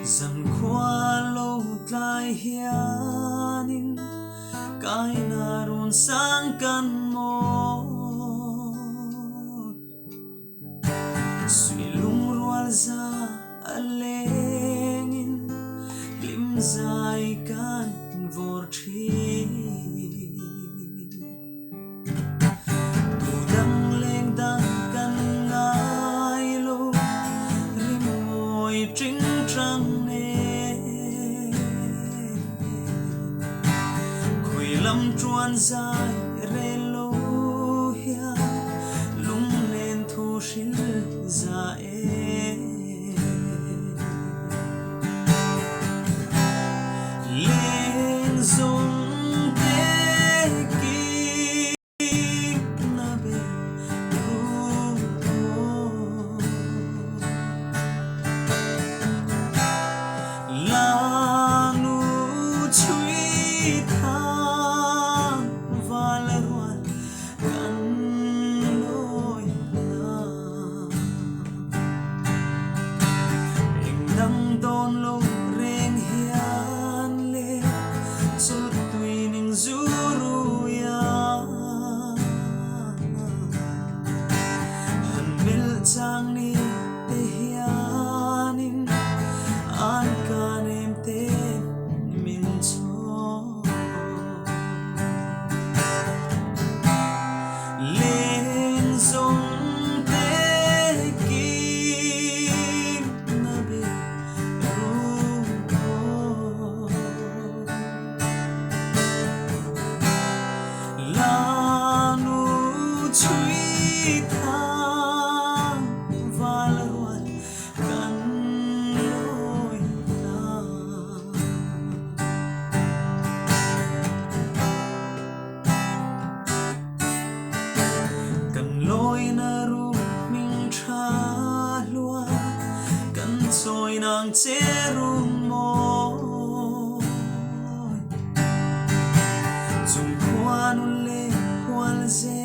dần qua lâu lại hianin cái na run sang căn mô suy lung rual ra alengin lim dài kan vor thi tu dang leng dang kan ngai lo rim ngồi trinh trăng nè khuy lâm truan dài re lo hia lung lên thu shil ra lên dung te ki na be ru la nu chui thang val ruan kan loi na eng dang don lo reng hian le chul tui ning zuru ya han mil chang ni te hianin an kan em te min cho lên dung te ki na be ru la nu chui thang val ruan kan loi na kan loi na ru ming tha lua kan choi nang che ru mo zum khoan le khoan ze